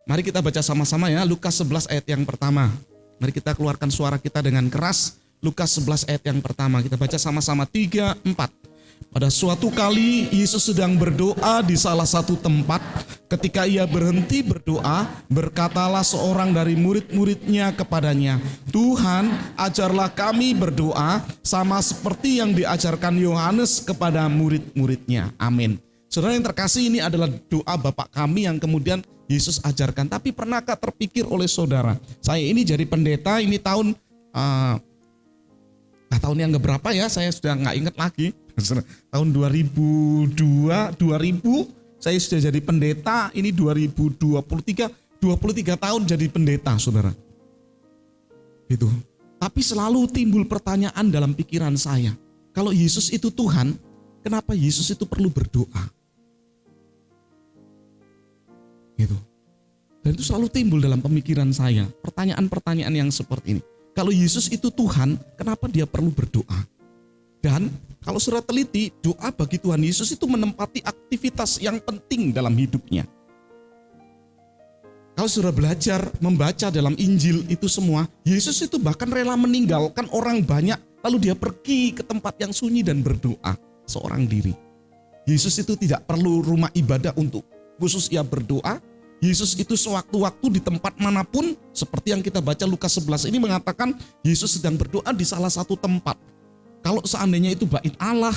Mari kita baca sama-sama ya, Lukas 11 ayat yang pertama. Mari kita keluarkan suara kita dengan keras. Lukas 11 ayat yang pertama. Kita baca sama-sama 3, 4. Pada suatu kali Yesus sedang berdoa di salah satu tempat. Ketika ia berhenti berdoa, berkatalah seorang dari murid-muridnya kepadanya, "Tuhan, ajarlah kami berdoa sama seperti yang diajarkan Yohanes kepada murid-muridnya." Amin. Saudara yang terkasih, ini adalah doa Bapa kami yang kemudian Yesus ajarkan. Tapi pernahkah terpikir oleh saudara, saya ini jadi pendeta, ini tahun tahun yang keberapa ya, saya sudah nggak ingat lagi. Tahun 2000 saya sudah jadi pendeta, ini 23 tahun jadi pendeta, saudara. Gitu. Tapi selalu timbul pertanyaan dalam pikiran saya, kalau Yesus itu Tuhan, kenapa Yesus itu perlu berdoa? Gitu. Dan itu selalu timbul dalam pemikiran saya, pertanyaan-pertanyaan yang seperti ini. Kalau Yesus itu Tuhan, kenapa dia perlu berdoa? Dan kalau saudara teliti, doa bagi Tuhan Yesus itu menempati aktivitas yang penting dalam hidupnya. Kalau saudara belajar membaca dalam Injil itu semua, Yesus itu bahkan rela meninggalkan orang banyak, lalu dia pergi ke tempat yang sunyi dan berdoa seorang diri. Yesus itu tidak perlu rumah ibadah untuk khusus ia berdoa. Yesus itu sewaktu-waktu di tempat manapun, seperti yang kita baca Lukas 11 ini mengatakan Yesus sedang berdoa di salah satu tempat. Kalau seandainya itu bait Allah,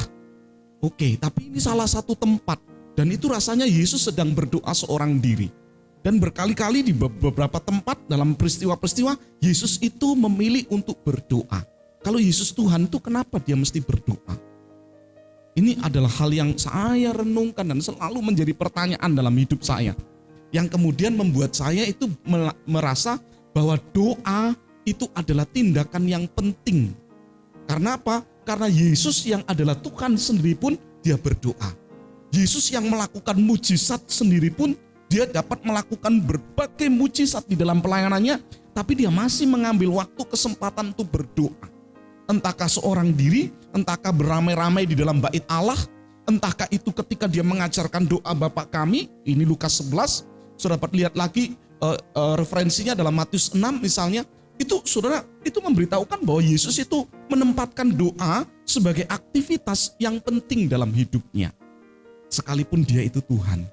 oke, tapi ini salah satu tempat. Dan itu rasanya Yesus sedang berdoa seorang diri. Dan berkali-kali di beberapa tempat dalam peristiwa-peristiwa, Yesus itu memilih untuk berdoa. Kalau Yesus Tuhan itu kenapa dia mesti berdoa? Ini adalah hal yang saya renungkan dan selalu menjadi pertanyaan dalam hidup saya. Yang kemudian membuat saya itu merasa bahwa doa itu adalah tindakan yang penting. Karena apa? Karena Yesus yang adalah Tuhan sendiri pun dia berdoa. Yesus yang melakukan mujizat sendiri pun dia dapat melakukan berbagai mujizat di dalam pelayanannya, tapi dia masih mengambil waktu kesempatan untuk berdoa. Entahkah seorang diri, entahkah beramai-ramai di dalam bait Allah, entahkah itu ketika dia mengajarkan doa Bapa kami, ini Lukas 11, saudara dapat lihat lagi referensinya dalam Matius 6 misalnya, itu saudara itu memberitahukan bahwa Yesus itu menempatkan doa sebagai aktivitas yang penting dalam hidupnya. Sekalipun dia itu Tuhan.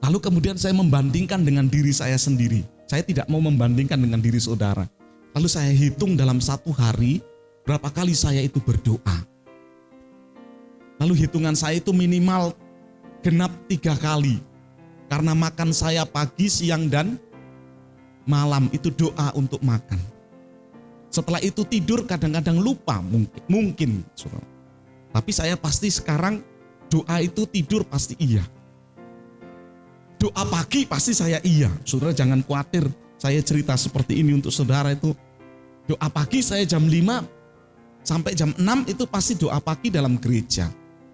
Lalu kemudian saya membandingkan dengan diri saya sendiri. Saya tidak mau membandingkan dengan diri saudara. Lalu saya hitung dalam satu hari berapa kali saya itu berdoa. Lalu hitungan saya itu minimal genap 3 kali. Karena makan saya pagi, siang, dan malam itu doa untuk makan. Setelah itu tidur kadang-kadang lupa mungkin saudara. Tapi saya pasti sekarang doa itu tidur pasti iya. Doa pagi pasti saya iya. Saudara jangan khawatir, saya cerita seperti ini untuk saudara itu. Doa pagi saya jam 5 sampai jam 6 itu pasti doa pagi dalam gereja.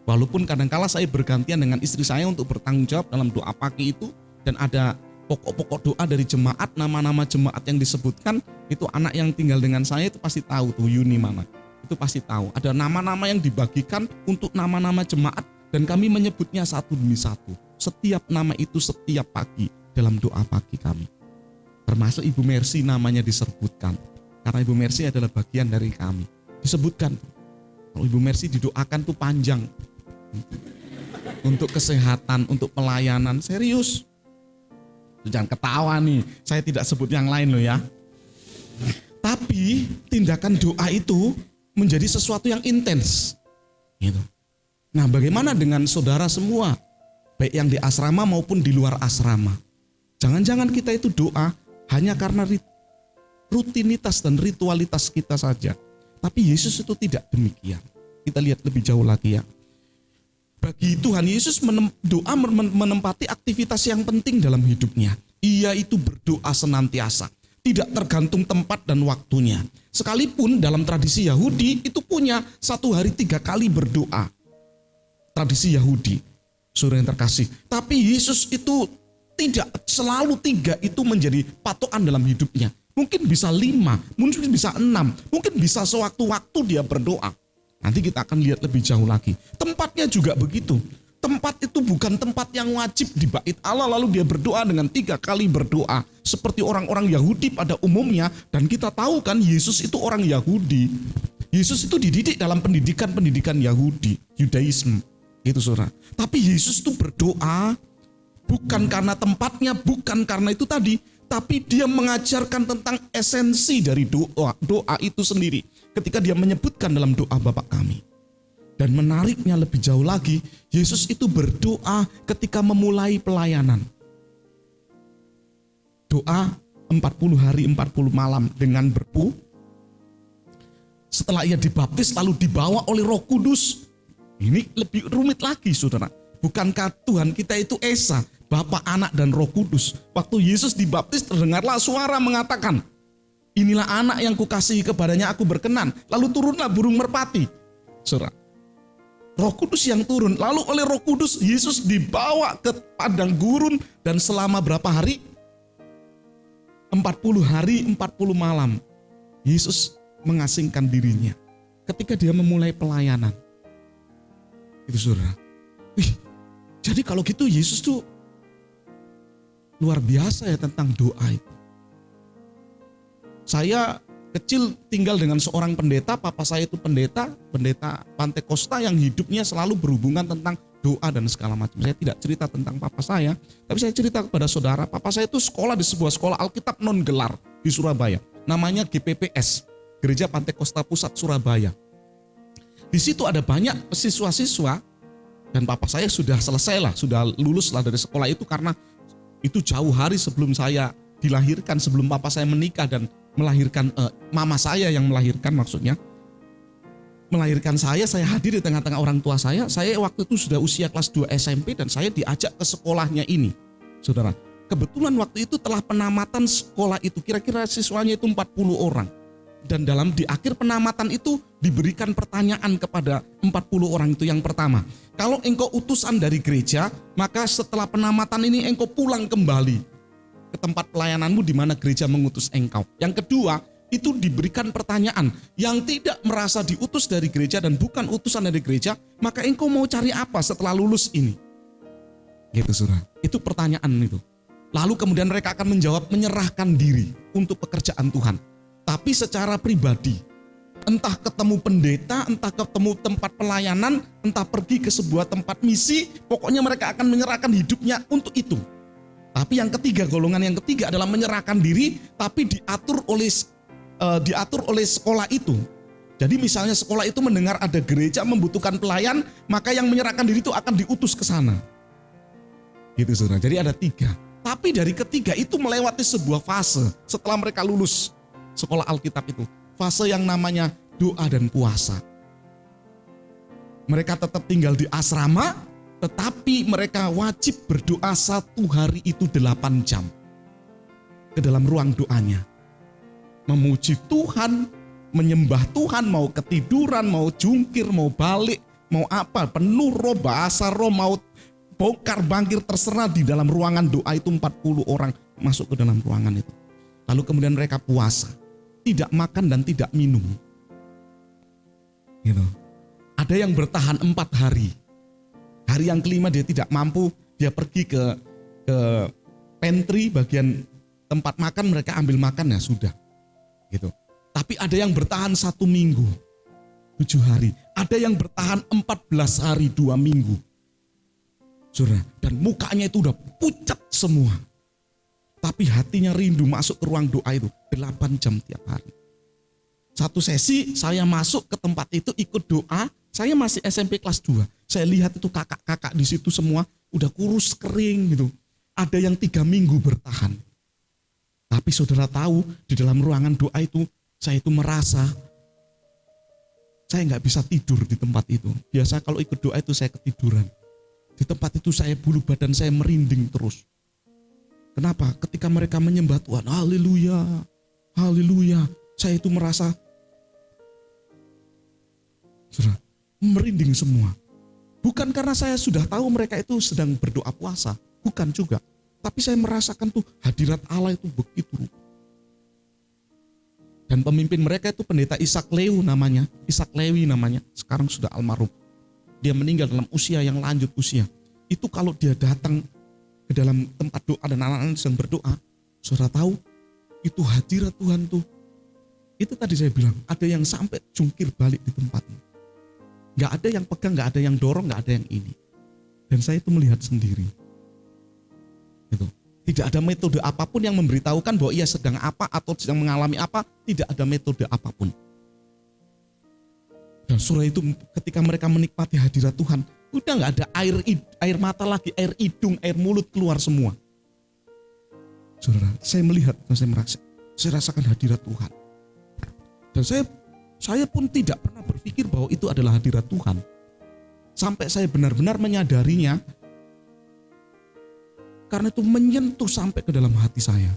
Walaupun kadang-kala saya bergantian dengan istri saya untuk bertanggung jawab dalam doa pagi itu, dan ada pokok-pokok doa dari jemaat, nama-nama jemaat yang disebutkan, itu anak yang tinggal dengan saya itu pasti tahu tuh Yuni mana. Itu pasti tahu. Ada nama-nama yang dibagikan untuk nama-nama jemaat dan kami menyebutnya satu demi satu. Setiap nama itu setiap pagi dalam doa pagi kami. Termasuk Ibu Mercy namanya disebutkan. Karena Ibu Mercy adalah bagian dari kami. Disebutkan. Kalau Ibu Mercy didoakan tuh panjang. Untuk kesehatan, untuk pelayanan, serius. Jangan ketawa nih, saya tidak sebut yang lain loh ya. Tapi tindakan doa itu menjadi sesuatu yang intens. Gitu. Nah, bagaimana dengan saudara semua? Baik yang di asrama maupun di luar asrama. Jangan-jangan kita itu doa hanya karena rutinitas dan ritualitas kita saja. Tapi Yesus itu tidak demikian. Kita lihat lebih jauh lagi ya. Bagi Tuhan Yesus doa menempati aktivitas yang penting dalam hidupnya. Ia itu berdoa senantiasa, tidak tergantung tempat dan waktunya. Sekalipun dalam tradisi Yahudi itu punya 1 hari 3 kali berdoa. Tradisi Yahudi, saudara yang terkasih. Tapi Yesus itu tidak selalu 3 itu menjadi patokan dalam hidupnya. Mungkin bisa 5, mungkin bisa 6, mungkin bisa sewaktu-waktu dia berdoa. Nanti kita akan lihat lebih jauh lagi. Tempatnya juga begitu. tempat itu bukan tempat yang wajib di bait Allah, lalu dia berdoa dengan 3 kali berdoa seperti orang-orang Yahudi pada umumnya. Dan kita tahu kan Yesus itu orang Yahudi. Yesus itu dididik dalam pendidikan Yahudi, Yudaisme, gitu saudara. Tapi Yesus itu berdoa bukan karena tempatnya, bukan karena itu tadi, tapi dia mengajarkan tentang esensi dari doa itu sendiri. Ketika dia menyebutkan dalam doa Bapa kami. Dan menariknya lebih jauh lagi, Yesus itu berdoa ketika memulai pelayanan. Doa 40 hari 40 malam dengan berpu. Setelah ia dibaptis lalu dibawa oleh Roh Kudus. Ini lebih rumit lagi saudara. Bukankah Tuhan kita itu Esa, Bapa, Anak, dan Roh Kudus. Waktu Yesus dibaptis terdengarlah suara mengatakan, inilah anak yang kukasihi, kepadanya aku berkenan. Lalu turunlah burung merpati. Saudara, Roh Kudus yang turun. Lalu oleh Roh Kudus Yesus dibawa ke padang gurun dan selama berapa hari? 40 hari 40 malam. Yesus mengasingkan dirinya ketika dia memulai pelayanan. Itu saudara. Jadi kalau gitu Yesus tuh luar biasa ya tentang doa itu. Saya kecil tinggal dengan seorang pendeta, papa saya itu pendeta Pantekosta yang hidupnya selalu berhubungan tentang doa dan segala macam. Saya tidak cerita tentang papa saya, tapi saya cerita kepada saudara, papa saya itu sekolah di sebuah sekolah Alkitab non gelar di Surabaya. Namanya GPPS, Gereja Pantekosta Pusat Surabaya. Di situ ada banyak siswa-siswa dan papa saya sudah selesai lah, sudah lulus lah dari sekolah itu karena itu jauh hari sebelum saya dilahirkan, sebelum papa saya menikah dan melahirkan mama saya yang melahirkan maksudnya. Melahirkan saya hadir di tengah-tengah orang tua saya. Saya waktu itu sudah usia kelas 2 SMP dan saya diajak ke sekolahnya ini. Saudara, kebetulan waktu itu telah penamatan sekolah itu, kira-kira siswanya itu 40 orang. Dan di akhir penamatan itu diberikan pertanyaan kepada 40 orang itu. Yang pertama, kalau engkau utusan dari gereja, maka setelah penamatan ini engkau pulang kembali ke tempat pelayananmu di mana gereja mengutus engkau. Yang kedua, itu diberikan pertanyaan, yang tidak merasa diutus dari gereja dan bukan utusan dari gereja, maka engkau mau cari apa setelah lulus ini? Gitu saudara. Itu pertanyaan itu. Lalu kemudian mereka akan menjawab menyerahkan diri untuk pekerjaan Tuhan. Tapi secara pribadi, entah ketemu pendeta, entah ketemu tempat pelayanan, entah pergi ke sebuah tempat misi, pokoknya mereka akan menyerahkan hidupnya untuk itu. Tapi yang ketiga, golongan yang ketiga adalah menyerahkan diri, tapi diatur oleh sekolah itu. Jadi misalnya sekolah itu mendengar ada gereja membutuhkan pelayan, maka yang menyerahkan diri itu akan diutus ke sana. Gitu saudara. Jadi ada 3. Tapi dari ketiga itu melewati sebuah fase setelah mereka lulus sekolah Alkitab itu. Fase yang namanya doa dan puasa. Mereka tetap tinggal di asrama, tetapi mereka wajib berdoa 1 hari itu 8 jam. Ke dalam ruang doanya. Memuji Tuhan, menyembah Tuhan, mau ketiduran, mau jungkir, mau balik, mau apa, penuh roh, bahasa roh, mau bongkar bangkir, terserah di dalam ruangan doa itu 40 orang masuk ke dalam ruangan itu. Lalu kemudian mereka puasa, tidak makan dan tidak minum. Gitu. Ada yang bertahan 4 hari. Hari yang kelima dia tidak mampu, dia pergi ke pantry bagian tempat makan, mereka ambil makan ya sudah. Gitu. Tapi ada yang bertahan 1 minggu, 7 hari. Ada yang bertahan 14 hari, 2 minggu. Saudara, dan mukanya itu udah pucat semua. Tapi hatinya rindu masuk ke ruang doa itu 8 jam tiap hari. Satu sesi saya masuk ke tempat itu ikut doa, saya masih SMP kelas 2. Saya lihat itu kakak-kakak di situ semua udah kurus kering gitu. Ada yang 3 minggu bertahan. Tapi saudara tahu di dalam ruangan doa itu saya itu merasa saya nggak bisa tidur di tempat itu. Biasa kalau ikut doa itu saya ketiduran. Di tempat itu saya bulu badan saya merinding terus. Kenapa? Ketika mereka menyembah Tuhan, haleluya, haleluya. Saya itu merasa saudara, merinding semua. Bukan karena saya sudah tahu mereka itu sedang berdoa puasa, bukan juga. Tapi saya merasakan tuh hadirat Allah itu begitu. Dan pemimpin mereka itu pendeta Ishak Lewi namanya, sekarang sudah almarhum. Dia meninggal dalam usia yang lanjut usia. itu kalau dia datang ke dalam tempat doa dan anak-anak sedang berdoa, saudara tahu itu hadirat Tuhan tuh. Itu tadi saya bilang, ada yang sampai jungkir balik di tempatnya. Gak ada yang pegang, gak ada yang dorong, gak ada yang ini. Dan saya itu melihat sendiri. Gitu. Tidak ada metode apapun yang memberitahukan bahwa ia sedang apa atau sedang mengalami apa. Tidak ada metode apapun. Dan saudara itu ketika mereka menikmati hadirat Tuhan, udah gak ada air mata lagi, air hidung, air mulut keluar semua. Saudara, saya melihat dan saya rasakan hadirat Tuhan. Dan saya pun tidak pernah berpikir bahwa itu adalah hadirat Tuhan. Sampai saya benar-benar menyadarinya, karena itu menyentuh sampai ke dalam hati saya.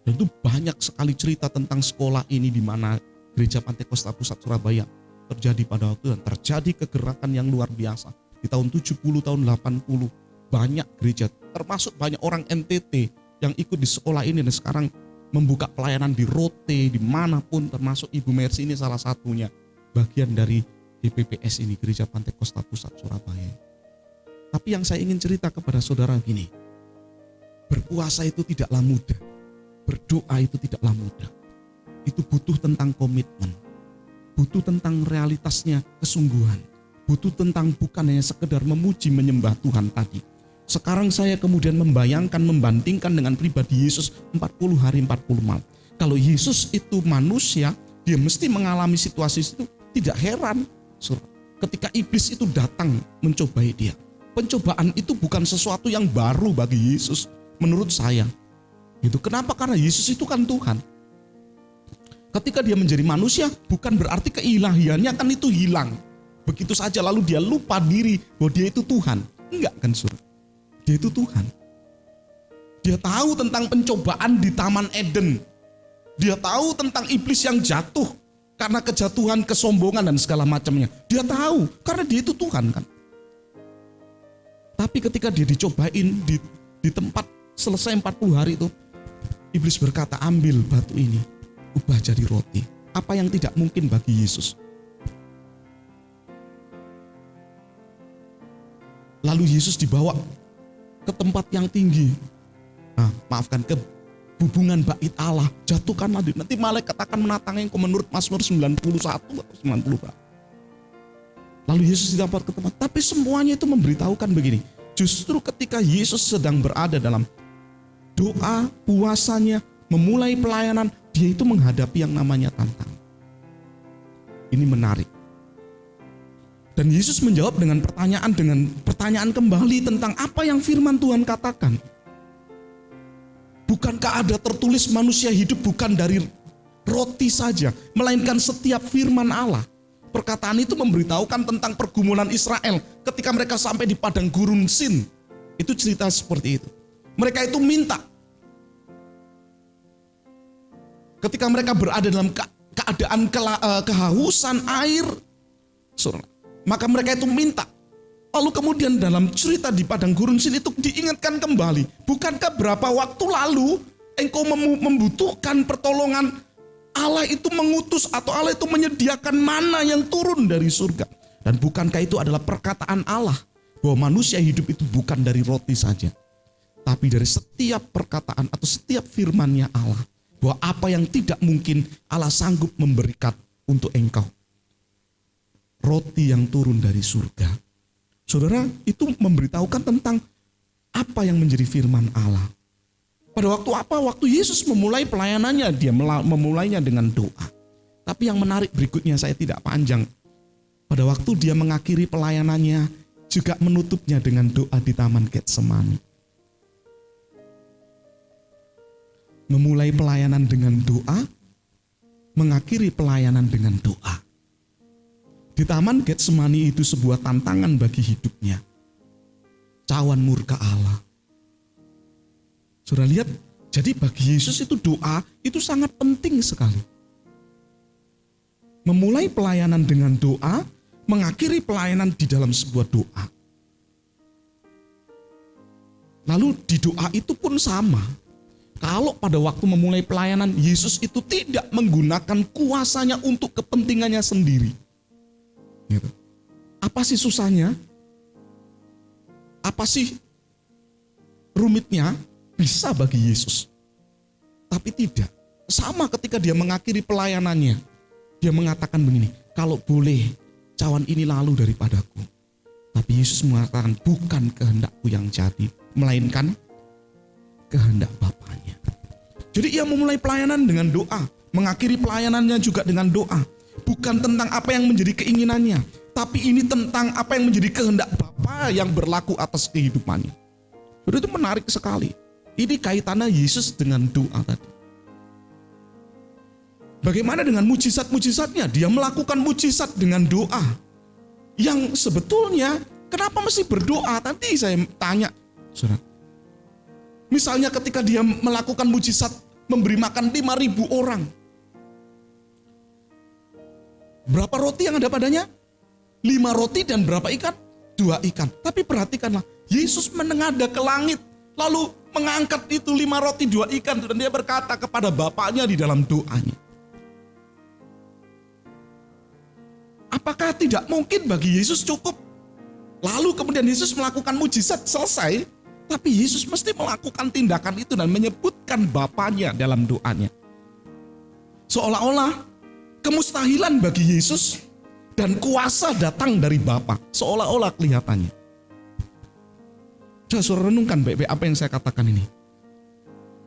Dan itu banyak sekali cerita tentang sekolah ini di mana Gereja Pantai Kosta Pusat Surabaya terjadi pada waktu dan terjadi kegerakan yang luar biasa. Di tahun 70, tahun 80, banyak gereja, termasuk banyak orang NTT yang ikut di sekolah ini dan sekarang membuka pelayanan di Rote, dimanapun, termasuk Ibu Mercy ini salah satunya, bagian dari GPPS ini, Gereja Pantai Kosta Pusat Surabaya. Tapi yang saya ingin cerita kepada saudara gini, berpuasa itu tidaklah mudah, berdoa itu tidaklah mudah. Itu butuh tentang komitmen, butuh tentang realitasnya kesungguhan, butuh tentang bukan hanya sekedar memuji menyembah Tuhan tadi. Sekarang saya kemudian membandingkan dengan pribadi Yesus 40 hari 40 malam. Kalau Yesus itu manusia, dia mesti mengalami situasi itu. Tidak heran ketika iblis itu datang mencobai dia. Pencobaan itu bukan sesuatu yang baru bagi Yesus menurut saya. Gitu. Kenapa? Karena Yesus itu kan Tuhan. Ketika dia menjadi manusia, bukan berarti keilahiannya kan itu hilang. Begitu saja lalu dia lupa diri bahwa dia itu Tuhan. Enggak kan saudara? Dia itu Tuhan. Dia tahu tentang pencobaan di Taman Eden. Dia tahu tentang iblis yang jatuh karena kejatuhan, kesombongan dan segala macamnya. Dia tahu karena dia itu Tuhan kan. Tapi ketika dia dicobain di tempat selesai 40 hari itu, iblis berkata, ambil batu ini, ubah jadi roti. Apa yang tidak mungkin bagi Yesus. Lalu Yesus dibawa ke tempat yang tinggi. Ke hubungan bait Allah. Jatuhkanlah diri. Nanti malaikat akan menatangnya menurut Mazmur 91 atau 90. Lalu Yesus didapat ke tempat. Tapi semuanya itu memberitahukan begini. Justru ketika Yesus sedang berada dalam doa, puasanya, memulai pelayanan, dia itu menghadapi yang namanya tantangan. Ini menarik. Dan Yesus menjawab dengan pertanyaan kembali tentang apa yang firman Tuhan katakan. Bukankah ada tertulis manusia hidup bukan dari roti saja, melainkan setiap firman Allah. Perkataan itu memberitahukan tentang pergumulan Israel ketika mereka sampai di padang gurun Sin. Itu cerita seperti itu. Mereka itu minta. Ketika mereka berada dalam keadaan kehausan air, maka mereka itu minta. Lalu kemudian dalam cerita di padang gurun Sin itu diingatkan kembali. Bukankah berapa waktu lalu engkau membutuhkan pertolongan, Allah itu mengutus atau Allah itu menyediakan mana yang turun dari surga. Dan bukankah itu adalah perkataan Allah bahwa manusia hidup itu bukan dari roti saja, tapi dari setiap perkataan atau setiap firman-Nya Allah. Bahwa apa yang tidak mungkin Allah sanggup memberikan untuk engkau. Roti yang turun dari surga. Saudara, itu memberitahukan tentang apa yang menjadi firman Allah. Pada waktu apa? Waktu Yesus memulai pelayanannya, dia memulainya dengan doa. Tapi yang menarik berikutnya, saya tidak panjang. Pada waktu dia mengakhiri pelayanannya, juga menutupnya dengan doa di Taman Getsemani. Memulai pelayanan dengan doa, mengakhiri pelayanan dengan doa. Di Taman Getsemani itu sebuah tantangan bagi hidupnya. Cawan murka Allah. Saudara lihat, jadi bagi Yesus itu doa itu sangat penting sekali. Memulai pelayanan dengan doa, mengakhiri pelayanan di dalam sebuah doa. Lalu di doa itu pun sama. Kalau pada waktu memulai pelayanan, Yesus itu tidak menggunakan kuasanya untuk kepentingannya sendiri. Gitu. Apa sih susahnya? Apa sih rumitnya? Bisa bagi Yesus. Tapi tidak. Sama ketika dia mengakhiri pelayanannya. Dia mengatakan begini, kalau boleh cawan ini lalu daripadaku. Tapi Yesus mengatakan bukan kehendakku yang jadi, melainkan kehendak Bapaknya. Jadi ia memulai pelayanan dengan doa. Mengakhiri pelayanannya juga dengan doa. Bukan tentang apa yang menjadi keinginannya. Tapi ini tentang apa yang menjadi kehendak Bapa yang berlaku atas kehidupannya. Jadi itu menarik sekali. Ini kaitannya Yesus dengan doa tadi. Bagaimana dengan mujizat-mujizatnya? Dia melakukan mujizat dengan doa. Yang sebetulnya, kenapa mesti berdoa? Nanti saya tanya, saudara. Misalnya ketika dia melakukan mujizat, memberi makan 5.000 orang. Berapa roti yang ada padanya? 5 roti dan berapa ikan? 2 ikan. Tapi perhatikanlah, Yesus menengadah ke langit, lalu mengangkat itu 5 roti 2 ikan, dan dia berkata kepada Bapaknya di dalam doanya. Apakah tidak mungkin bagi Yesus cukup? Lalu kemudian Yesus melakukan mujizat, selesai. Tapi Yesus mesti melakukan tindakan itu dan menyebutkan Bapaknya dalam doanya. Seolah-olah kemustahilan bagi Yesus dan kuasa datang dari Bapa. Seolah-olah kelihatannya. Coba saudara renungkan baik-baik apa yang saya katakan ini.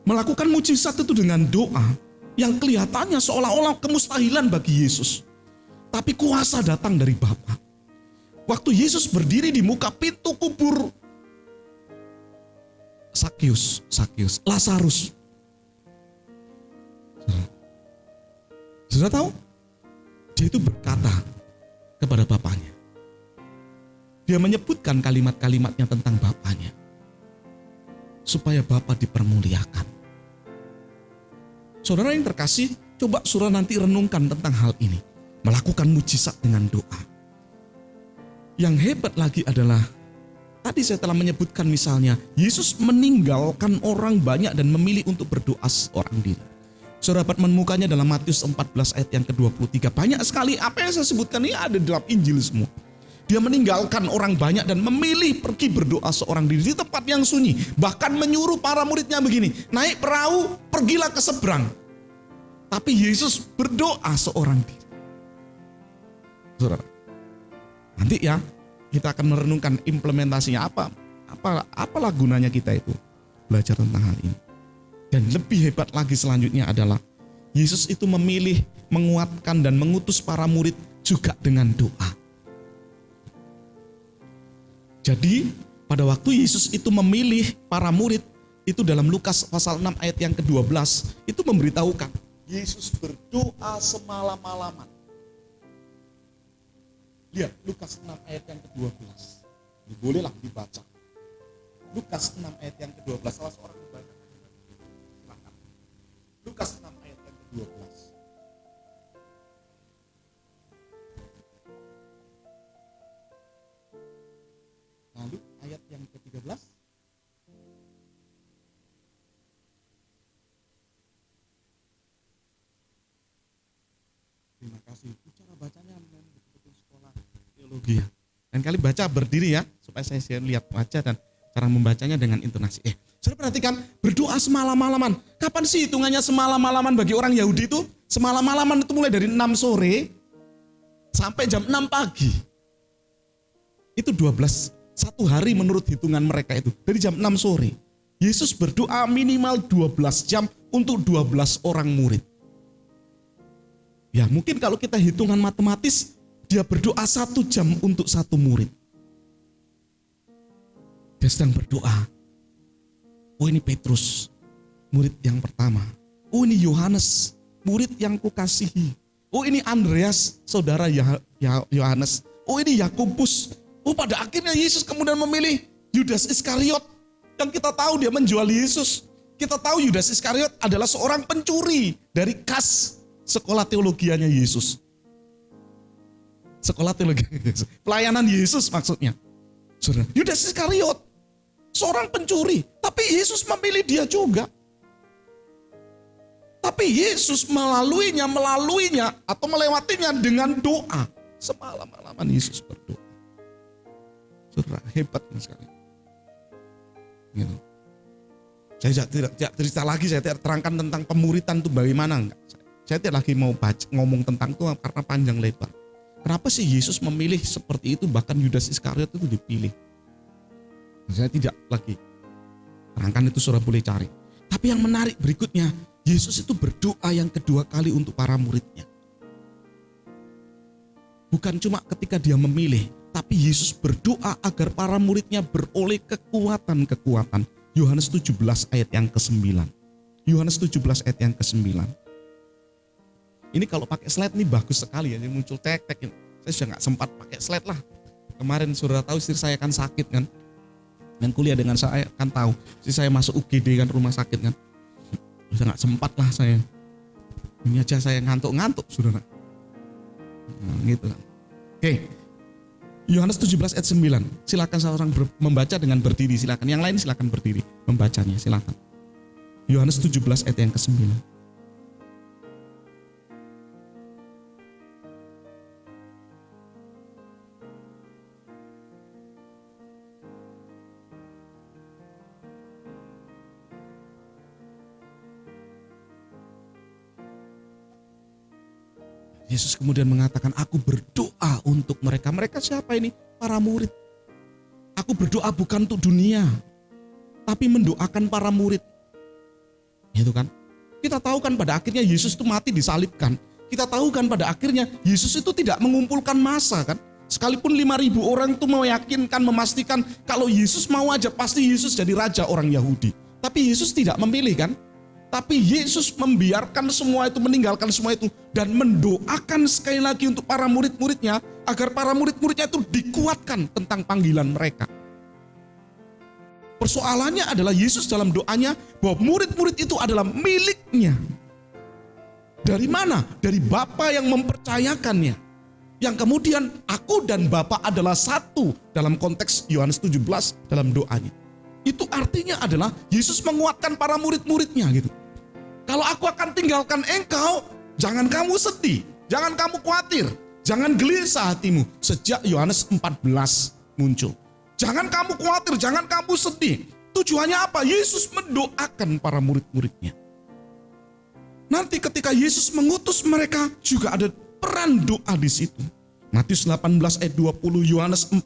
Melakukan mujizat itu dengan doa yang kelihatannya seolah-olah kemustahilan bagi Yesus. Tapi kuasa datang dari Bapa. Waktu Yesus berdiri di muka pintu kubur Sakyus, Lazarus. Sudah tahu? Dia itu berkata kepada Bapaknya. Dia menyebutkan kalimat-kalimatnya tentang Bapaknya. Supaya Bapa dipermuliakan. Saudara yang terkasih, coba saudara nanti renungkan tentang hal ini. Melakukan mujizat dengan doa. Yang hebat lagi adalah, tadi saya telah menyebutkan misalnya, Yesus meninggalkan orang banyak dan memilih untuk berdoa seorang diri. Saudara dapat menemukannya dalam Matius 14 ayat yang ke-23. Banyak sekali apa yang saya sebutkan ini ada dalam Injil semua. Dia meninggalkan orang banyak dan memilih pergi berdoa seorang diri di tempat yang sunyi. Bahkan menyuruh para muridnya begini, naik perahu, pergilah ke seberang. Tapi Yesus berdoa seorang diri. Saudara, nanti ya kita akan merenungkan implementasinya apalah gunanya kita itu belajar tentang hal ini. Dan lebih hebat lagi selanjutnya adalah Yesus itu memilih, menguatkan dan mengutus para murid juga dengan doa. Jadi pada waktu Yesus itu memilih para murid, itu dalam Lukas pasal 6 ayat yang ke-12, itu memberitahukan Yesus berdoa semalam-malaman. Lihat Lukas 6 ayat yang ke-12. Ini bolehlah dibaca. Lukas 6 ayat yang ke-12. Salah seorang membaca. Silakan. Lukas 6 ayat yang ke-12. Lalu ayat yang ke-13. Terima kasih. Cara bacanya betul-betul sekolah teologi ya. Dan kali baca berdiri ya, supaya saya lihat baca dan cara membacanya dengan intonasi. Saudara perhatikan, berdoa semalam-malaman. Kapan sih hitungannya semalam-malaman bagi orang Yahudi itu? Semalam-malaman itu mulai dari 6 sore sampai jam 6 pagi. Itu 1 hari menurut hitungan mereka itu. Dari jam 6 sore. Yesus berdoa minimal 12 jam untuk 12 orang murid. Ya mungkin kalau kita hitungan matematis, dia berdoa 1 jam untuk 1 murid. Dia sedang berdoa. Oh ini Petrus, murid yang pertama. Oh ini Yohanes, murid yang kukasihi. Oh ini Andreas, saudara Yohanes. Oh ini Yakobus. Oh pada akhirnya Yesus kemudian memilih Yudas Iskariot. Yang kita tahu dia menjual Yesus. Kita tahu Yudas Iskariot adalah seorang pencuri dari kas sekolah teologianya Yesus. Sekolah teologi Yesus. Pelayanan Yesus maksudnya. Saudara, Yudas Iskariot. Seorang pencuri. Tapi Yesus memilih dia juga. Tapi Yesus melaluinya atau melewatinya dengan doa. Semalam-malaman Yesus berdoa. Saudara, hebat sekali. Gitu. Saya tidak cerita lagi, saya tidak terangkan tentang pemuritan itu bagaimana. Enggak. Saya tidak lagi mau ngomong tentang itu karena panjang lebar. Kenapa sih Yesus memilih seperti itu, bahkan Yudas Iskariot itu dipilih. Saya tidak lagi terangkan itu, saudara boleh cari. Tapi yang menarik berikutnya, Yesus itu berdoa yang kedua kali untuk para muridnya. Bukan cuma ketika dia memilih, tapi Yesus berdoa agar para muridnya beroleh kekuatan-kekuatan. Yohanes 17 ayat yang ke-9. Yohanes 17 ayat yang ke-9. Ini kalau pakai slide ini bagus sekali ya, ini muncul tek-tek. Saya sudah gak sempat pakai slide lah. Kemarin saudara tahu istri saya kan sakit kan. Dan kuliah dengan saya kan tahu. Istri saya masuk UGD kan, rumah sakit kan. Sudah gak sempat lah saya. Ini aja saya ngantuk-ngantuk saudara. Gitu kan. Oke. Yohanes 17 ayat 9. Silakan seorang membaca dengan berdiri, silakan. Yang lain silakan berdiri membacanya, silakan. Yohanes 17 ayat yang ke-9. Yesus kemudian mengatakan, aku berdoa untuk mereka. Mereka siapa ini? Para murid. Aku berdoa bukan untuk dunia, tapi mendoakan para murid. Gitu kan? Kita tahu kan pada akhirnya Yesus itu mati disalibkan. Kita tahu kan pada akhirnya Yesus itu tidak mengumpulkan massa kan. Sekalipun 5.000 orang itu meyakinkan, memastikan kalau Yesus mau aja pasti Yesus jadi raja orang Yahudi. Tapi Yesus tidak memilih kan. Tapi Yesus membiarkan semua itu, meninggalkan semua itu, dan mendoakan sekali lagi untuk para murid-muridnya, agar para murid-muridnya itu dikuatkan tentang panggilan mereka. Persoalannya adalah Yesus dalam doanya, bahwa murid-murid itu adalah miliknya. Dari mana? Dari Bapa yang mempercayakannya. Yang kemudian aku dan Bapa adalah satu dalam konteks Yohanes 17 dalam doanya. Itu artinya adalah Yesus menguatkan para murid-muridnya gitu. Kalau aku akan tinggalkan engkau, jangan kamu sedih, jangan kamu khawatir, jangan gelisah hatimu. Sejak Yohanes 14 muncul. Jangan kamu khawatir, jangan kamu sedih. Tujuannya apa? Yesus mendoakan para murid-muridnya. Nanti ketika Yesus mengutus mereka, juga ada peran doa di situ. Matius 18 ayat 20, Yohanes 14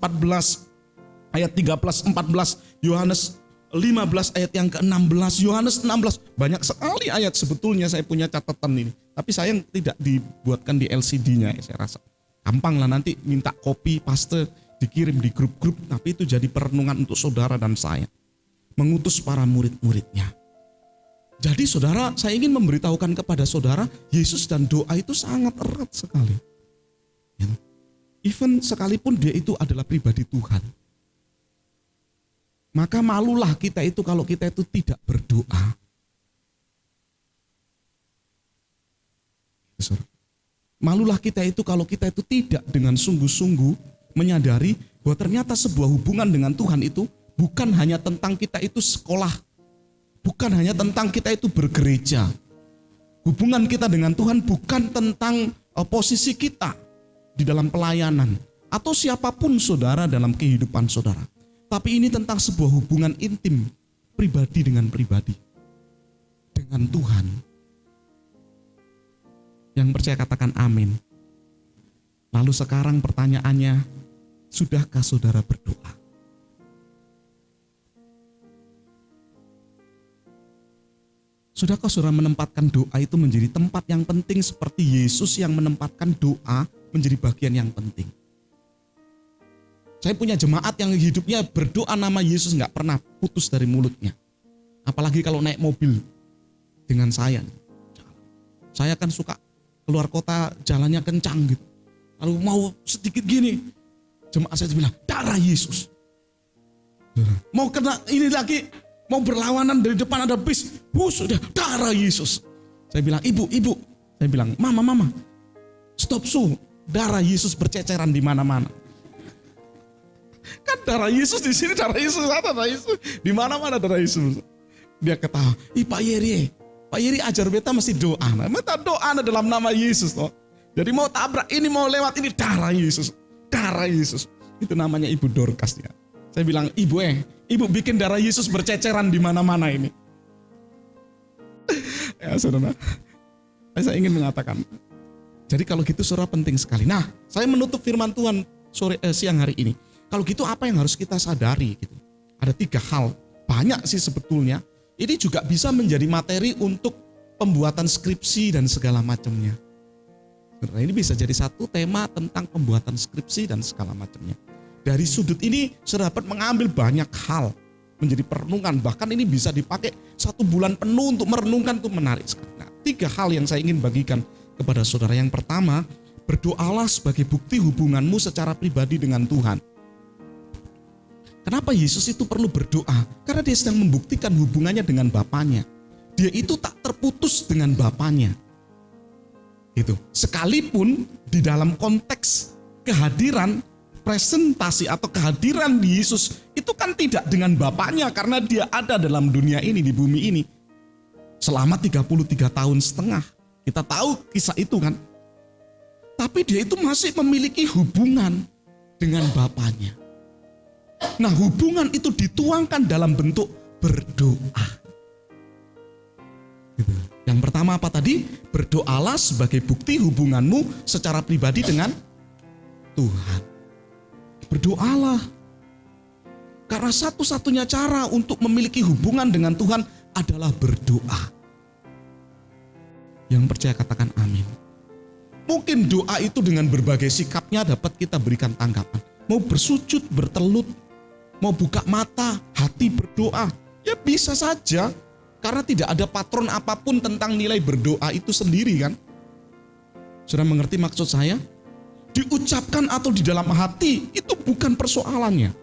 ayat 13-14, Yohanes 15 ayat yang ke-16, Yohanes 16. Banyak sekali ayat sebetulnya, saya punya catatan ini. Tapi sayang tidak dibuatkan di LCD-nya ya, saya rasa. Gampang lah nanti minta copy, paste, dikirim di grup-grup. Tapi itu jadi perenungan untuk saudara dan saya. Mengutus para murid-muridnya. Jadi saudara, saya ingin memberitahukan kepada saudara, Yesus dan doa itu sangat erat sekali. Even sekalipun dia itu adalah pribadi Tuhan. Maka malulah kita itu kalau kita itu tidak berdoa. Malulah kita itu kalau kita itu tidak dengan sungguh-sungguh menyadari bahwa ternyata sebuah hubungan dengan Tuhan itu bukan hanya tentang kita itu sekolah. Bukan hanya tentang kita itu bergereja. Hubungan kita dengan Tuhan bukan tentang posisi kita di dalam pelayanan. Atau siapapun saudara dalam kehidupan saudara. Tapi ini tentang sebuah hubungan intim, pribadi dengan pribadi, dengan Tuhan. Yang percaya katakan amin. Lalu sekarang pertanyaannya, sudahkah saudara berdoa? Sudahkah saudara menempatkan doa itu menjadi tempat yang penting seperti Yesus yang menempatkan doa menjadi bagian yang penting? Saya punya jemaat yang hidupnya berdoa nama Yesus gak pernah putus dari mulutnya. Apalagi kalau naik mobil dengan saya. Saya kan suka keluar kota jalannya kencang gitu. Lalu mau sedikit gini, jemaat saya bilang, darah Yesus. Mau kena ini lagi, mau berlawanan dari depan ada bis, sudah darah Yesus. Saya bilang, ibu. Saya bilang, mama, stop darah Yesus berceceran di mana-mana. Kan darah Yesus di sini, darah Yesus ada, darah Yesus di mana-mana darah Yesus. Dia ketawa, Pak Yeri ajar beta mesti doa. Beta doa dalam nama Yesus toh. Jadi mau tabrak ini, mau lewat ini, darah Yesus. Darah Yesus. Itu namanya Ibu Dorcas ya. Saya bilang, Ibu Ibu bikin darah Yesus berceceran di mana-mana ini. Ya saudara, saya ingin mengatakan, jadi kalau gitu saudara penting sekali. Nah, saya menutup firman Tuhan siang hari ini. Kalau gitu apa yang harus kita sadari gitu? Ada 3 hal, banyak sih sebetulnya. Ini juga bisa menjadi materi untuk pembuatan skripsi dan segala macamnya. Saudara, ini bisa jadi satu tema tentang pembuatan skripsi dan segala macamnya. Dari sudut ini saudara dapat mengambil banyak hal menjadi perenungan. Bahkan ini bisa dipakai 1 bulan penuh untuk merenungkan, itu menarik sekali. Nah, 3 hal yang saya ingin bagikan kepada saudara. Yang pertama, berdoalah sebagai bukti hubunganmu secara pribadi dengan Tuhan. Kenapa Yesus itu perlu berdoa? Karena dia sedang membuktikan hubungannya dengan Bapanya. Dia itu tak terputus dengan Bapanya. Gitu. Sekalipun di dalam konteks kehadiran, presentasi atau kehadiran di Yesus itu kan tidak dengan Bapaknya, karena dia ada dalam dunia ini, di bumi ini selama 33 tahun setengah. Kita tahu kisah itu kan. Tapi dia itu masih memiliki hubungan dengan Bapaknya. Nah, hubungan itu dituangkan dalam bentuk berdoa. Gitu. Yang pertama apa tadi? Berdoalah sebagai bukti hubunganmu secara pribadi dengan Tuhan. Berdoalah. Karena satu-satunya cara untuk memiliki hubungan dengan Tuhan adalah berdoa. Yang percaya katakan amin. Mungkin doa itu dengan berbagai sikapnya dapat kita berikan tanggapan. Mau bersujud, bertelut, mau buka mata, hati berdoa. Ya bisa saja. Karena tidak ada patron apapun tentang nilai berdoa itu sendiri kan. Sudah mengerti maksud saya? Diucapkan atau di dalam hati itu bukan persoalannya.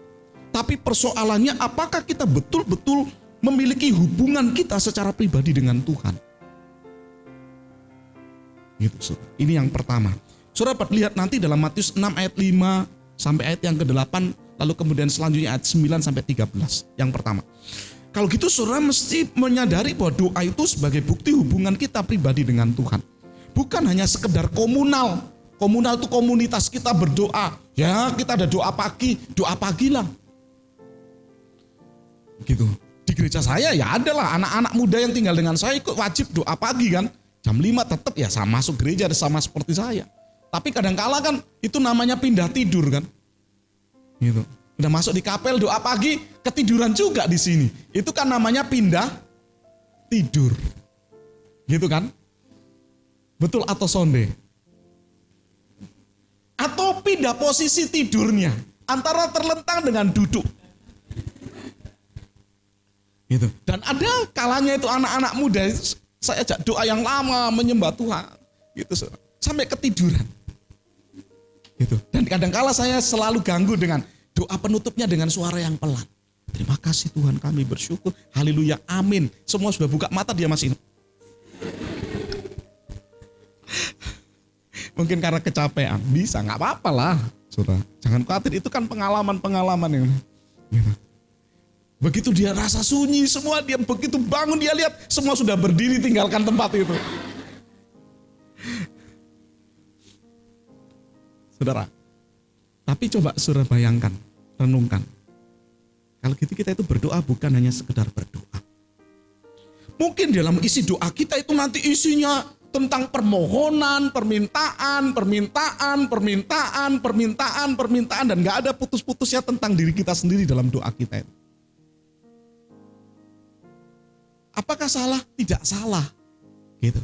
Tapi persoalannya apakah kita betul-betul memiliki hubungan kita secara pribadi dengan Tuhan. Gitu, saudara. Ini yang pertama. Saudara dapat lihat nanti dalam Matius 6 ayat 5 sampai ayat yang ke-8, lalu kemudian selanjutnya ayat 9 sampai 13. Yang pertama. Kalau gitu saudara mesti menyadari bahwa doa itu sebagai bukti hubungan kita pribadi dengan Tuhan. Bukan hanya sekedar komunal. Komunal itu komunitas kita berdoa. Ya, kita ada doa pagi lah. Gitu. Di gereja saya ya adalah anak-anak muda yang tinggal dengan saya ikut wajib doa pagi kan. Jam 5 tetap ya sama masuk gereja sama seperti saya. Tapi kadang-kala kan itu namanya pindah tidur kan. Gitu. Udah masuk di kapel doa pagi, ketiduran juga di sini. Itu kan namanya pindah tidur. Gitu kan? Betul atau sonde? Atau pindah posisi tidurnya antara terlentang dengan duduk. Gitu. Dan ada kalanya itu anak-anak muda saya ajak doa yang lama menyembah Tuhan gitu sampai ketiduran. Gitu. Dan kadang-kala saya selalu ganggu dengan doa penutupnya dengan suara yang pelan. Terima kasih Tuhan, kami bersyukur. Haleluya, amin. Semua sudah buka mata, dia masih mungkin karena kecapean, bisa, nggak apa-apa lah, saudara. Jangan khawatir, itu kan pengalaman yang gitu. Begitu dia rasa sunyi semua, dia begitu bangun dia lihat semua sudah berdiri tinggalkan tempat itu. Saudara, tapi coba saudara bayangkan, renungkan. Kalau gitu kita itu berdoa bukan hanya sekedar berdoa. Mungkin dalam isi doa kita itu nanti isinya tentang permohonan, permintaan, dan gak ada putus-putusnya tentang diri kita sendiri dalam doa kita itu. Apakah salah? Tidak salah. Gitu.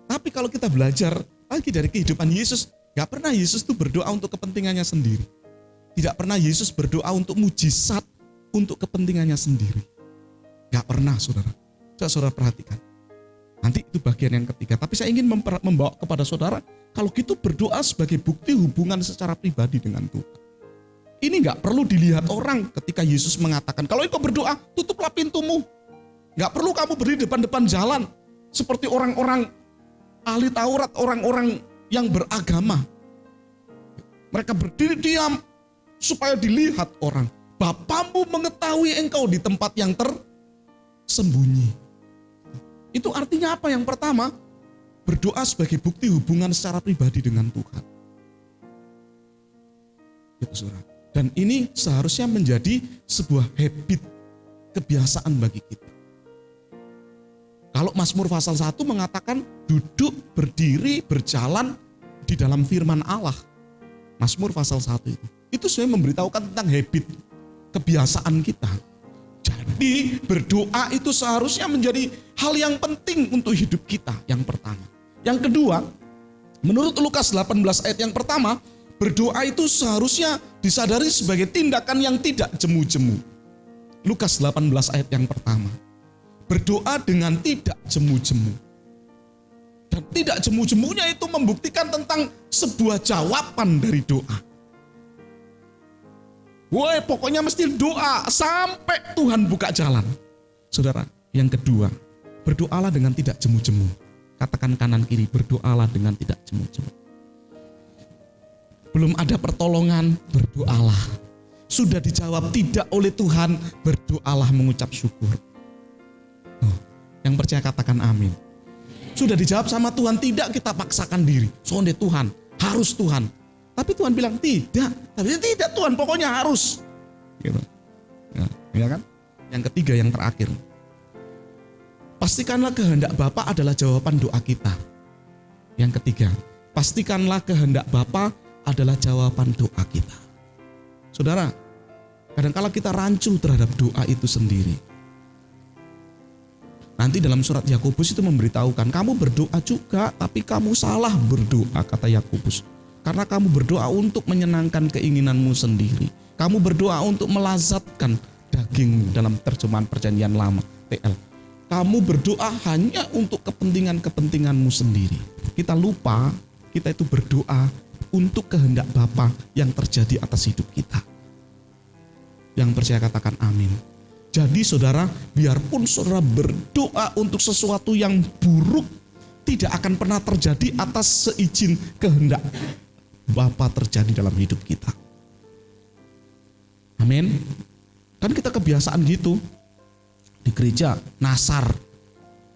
Tapi kalau kita belajar lagi dari kehidupan Yesus, gak pernah Yesus itu berdoa untuk kepentingannya sendiri. Tidak pernah Yesus berdoa untuk mujizat, untuk kepentingannya sendiri. Gak pernah, saudara. Coba saudara perhatikan. Nanti itu bagian yang ketiga. Tapi saya ingin membawa kepada saudara, kalau gitu berdoa sebagai bukti hubungan secara pribadi dengan Tuhan. Ini gak perlu dilihat orang ketika Yesus mengatakan, kalau engkau berdoa, tutuplah pintumu. Gak perlu kamu berdiri depan-depan jalan. Seperti orang-orang ahli Taurat, orang-orang yang beragama. Mereka berdiri diam supaya dilihat orang. Bapamu mengetahui engkau di tempat yang tersembunyi. Itu artinya apa? Yang pertama, berdoa sebagai bukti hubungan secara pribadi dengan Tuhan. Gitu, saudara. Dan ini seharusnya menjadi sebuah habit kebiasaan bagi kita. Kalau Mazmur pasal 1 mengatakan duduk, berdiri, berjalan di dalam firman Allah. Mazmur pasal 1 itu sebenarnya memberitahukan tentang habit, kebiasaan kita. Jadi berdoa itu seharusnya menjadi hal yang penting untuk hidup kita, yang pertama. Yang kedua, menurut Lukas 18 ayat yang pertama, berdoa itu seharusnya disadari sebagai tindakan yang tidak jemu-jemu. Lukas 18 ayat yang pertama. Berdoa dengan tidak jemu-jemu. Dan tidak jemu-jemunya itu membuktikan tentang sebuah jawaban dari doa. Woi, pokoknya mesti doa sampai Tuhan buka jalan. Saudara, yang kedua, berdoalah dengan tidak jemu-jemu. Katakan kanan kiri, berdoalah dengan tidak jemu-jemu. Belum ada pertolongan, berdoalah. Sudah dijawab tidak oleh Tuhan, berdoalah mengucap syukur. Oh, yang percaya katakan amin. Sudah dijawab sama Tuhan, tidak kita paksakan diri. Soalnya Tuhan, harus Tuhan. Tapi Tuhan bilang tidak, tapi tidak Tuhan, pokoknya harus. Gitu. Ya kan? Yang ketiga, yang terakhir. Pastikanlah kehendak Bapa adalah jawaban doa kita. Yang ketiga, pastikanlah kehendak Bapa adalah jawaban doa kita. Saudara, kadang-kala kita rancu terhadap doa itu sendiri. Nanti dalam surat Yakobus itu memberitahukan, kamu berdoa juga, tapi kamu salah berdoa, kata Yakobus. Karena kamu berdoa untuk menyenangkan keinginanmu sendiri. Kamu berdoa untuk melazatkan daging dalam terjemahan perjanjian lama, TL. Kamu berdoa hanya untuk kepentingan-kepentinganmu sendiri. Kita lupa, kita itu berdoa untuk kehendak Bapa yang terjadi atas hidup kita. Yang percaya katakan amin. Jadi saudara, biarpun saudara berdoa untuk sesuatu yang buruk, tidak akan pernah terjadi atas seizin kehendak Bapa terjadi dalam hidup kita. Amin. Kan kita kebiasaan gitu. Di gereja, nasar.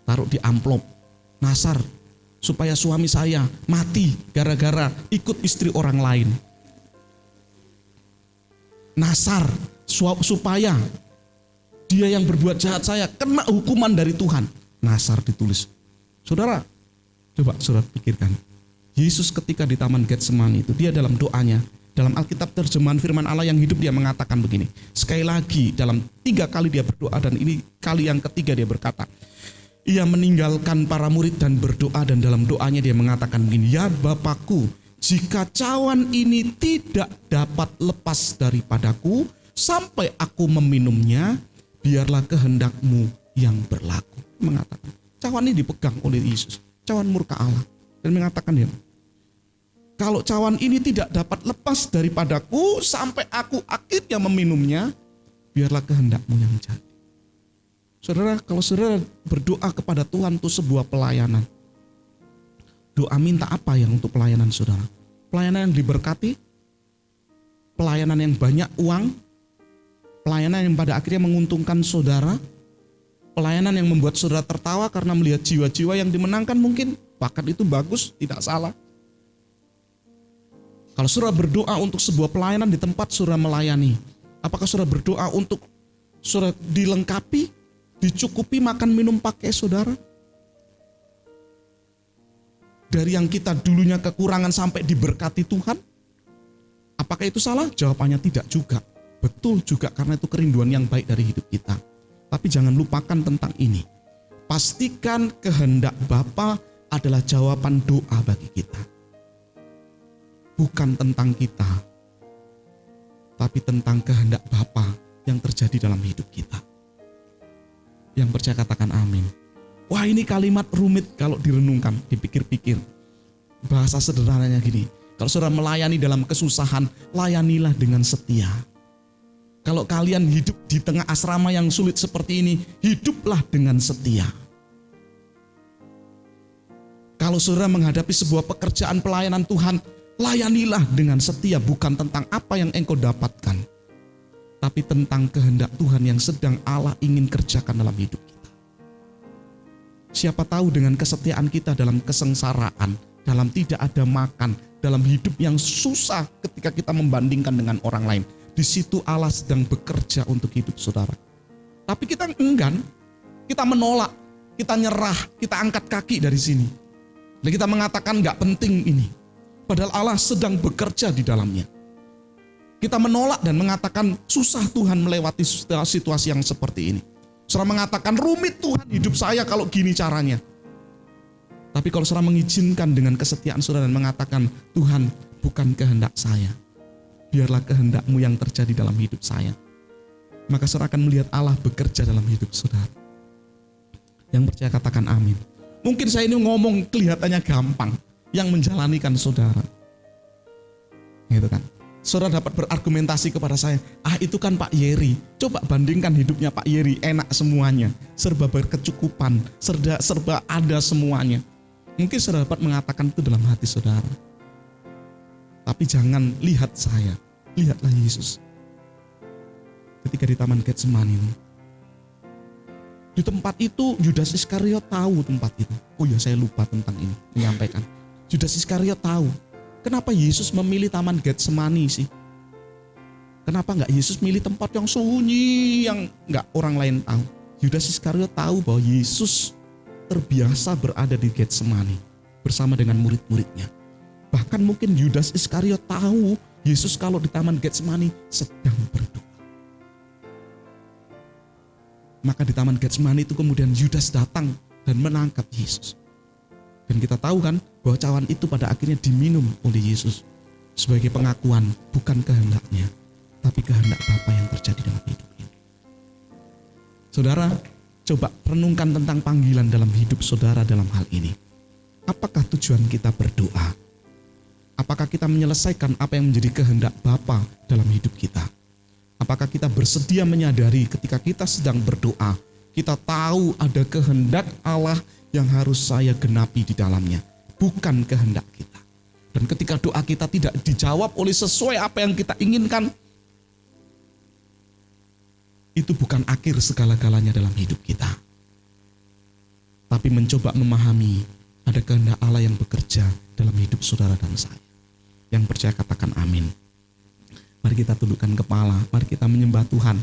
Taruh di amplop. Nasar. Supaya suami saya mati gara-gara ikut istri orang lain. Nasar. Supaya dia yang berbuat jahat saya kena hukuman dari Tuhan. Nasar ditulis. Saudara, coba saudara pikirkan. Yesus ketika di Taman Getsemani itu, dia dalam doanya, dalam Alkitab terjemahan firman Allah yang hidup, dia mengatakan begini. Sekali lagi, dalam 3 kali dia berdoa, dan ini kali yang ketiga dia berkata, ia meninggalkan para murid dan berdoa, dan dalam doanya dia mengatakan begini, ya Bapakku, jika cawan ini tidak dapat lepas daripadaku, sampai aku meminumnya, biarlah kehendakmu yang berlaku. Mengatakan, cawan ini dipegang oleh Yesus, cawan murka Allah. Dan mengatakan dia, kalau cawan ini tidak dapat lepas daripadaku sampai aku akhirnya meminumnya, biarlah kehendakmu yang jadi. Saudara, kalau saudara berdoa kepada Tuhan itu sebuah pelayanan. Doa minta apa yang untuk pelayanan saudara? Pelayanan yang diberkati, pelayanan yang banyak uang, pelayanan yang pada akhirnya menguntungkan saudara, pelayanan yang membuat saudara tertawa karena melihat jiwa-jiwa yang dimenangkan mungkin, bahkan itu bagus, tidak salah. Kalau saudara berdoa untuk sebuah pelayanan di tempat saudara melayani, apakah saudara berdoa untuk saudara dilengkapi, dicukupi makan minum pakai saudara? Dari yang kita dulunya kekurangan sampai diberkati Tuhan? Apakah itu salah? Jawabannya tidak juga. Betul juga, karena itu kerinduan yang baik dari hidup kita. Tapi jangan lupakan tentang ini. Pastikan kehendak Bapa adalah jawaban doa bagi kita. Bukan tentang kita, tapi tentang kehendak Bapa yang terjadi dalam hidup kita. Yang percaya katakan amin. Wah, ini kalimat rumit kalau direnungkan, dipikir-pikir. Bahasa sederhananya gini, kalau saudara melayani dalam kesusahan, layanilah dengan setia. Kalau kalian hidup di tengah asrama yang sulit seperti ini, hiduplah dengan setia. Kalau saudara menghadapi sebuah pekerjaan pelayanan Tuhan, layanilah dengan setia, bukan tentang apa yang engkau dapatkan, tapi tentang kehendak Tuhan yang sedang Allah ingin kerjakan dalam hidup kita. Siapa tahu dengan kesetiaan kita dalam kesengsaraan, dalam tidak ada makan, dalam hidup yang susah ketika kita membandingkan dengan orang lain, di situ Allah sedang bekerja untuk hidup saudara. Tapi kita enggan, kita menolak, kita nyerah, kita angkat kaki dari sini. Dan kita mengatakan gak penting ini. Padahal Allah sedang bekerja di dalamnya. Kita menolak dan mengatakan susah Tuhan melewati situasi yang seperti ini. Saudara mengatakan rumit Tuhan hidup saya kalau gini caranya. Tapi kalau saudara mengizinkan dengan kesetiaan saudara dan mengatakan Tuhan bukan kehendak saya. Biarlah kehendak-Mu yang terjadi dalam hidup saya. Maka saudara akan melihat Allah bekerja dalam hidup saudara. Yang percaya katakan amin. Mungkin saya ini ngomong kelihatannya gampang. Yang menjalanikan saudara. Gitu kan. Saudara dapat berargumentasi kepada saya, itu kan Pak Yeri. Coba bandingkan hidupnya Pak Yeri, enak semuanya. Serba berkecukupan, serba ada semuanya. Mungkin saudara dapat mengatakan itu dalam hati saudara. Tapi jangan lihat saya, lihatlah Yesus. Ketika di Taman Getsemani itu. Di tempat itu Yudas Iskariot tahu tempat itu. Oh ya, saya lupa tentang ini, menyampaikan. Yudas Iskariot tahu. Kenapa Yesus memilih Taman Getsemani sih? Kenapa enggak Yesus milih tempat yang sunyi, yang enggak orang lain tahu? Yudas Iskariot tahu bahwa Yesus terbiasa berada di Getsemani bersama dengan murid-muridnya. Bahkan mungkin Yudas Iskariot tahu Yesus kalau di Taman Getsemani sedang berdoa. Maka di Taman Getsemani itu kemudian Yudas datang dan menangkap Yesus. Dan kita tahu kan bahwa cawan itu pada akhirnya diminum oleh Yesus sebagai pengakuan bukan kehendaknya, tapi kehendak Bapa yang terjadi dalam hidup ini. Saudara, coba renungkan tentang panggilan dalam hidup saudara dalam hal ini. Apakah tujuan kita berdoa? Apakah kita menyelesaikan apa yang menjadi kehendak Bapa dalam hidup kita? Apakah kita bersedia menyadari ketika kita sedang berdoa, kita tahu ada kehendak Allah yang harus saya genapi di dalamnya, bukan kehendak kita. Dan ketika doa kita tidak dijawab oleh sesuai apa yang kita inginkan, itu bukan akhir segala-galanya dalam hidup kita. Tapi mencoba memahami ada kehendak Allah yang bekerja dalam hidup saudara dan saya. Yang percaya katakan amin. Mari kita tundukkan kepala, mari kita menyembah Tuhan.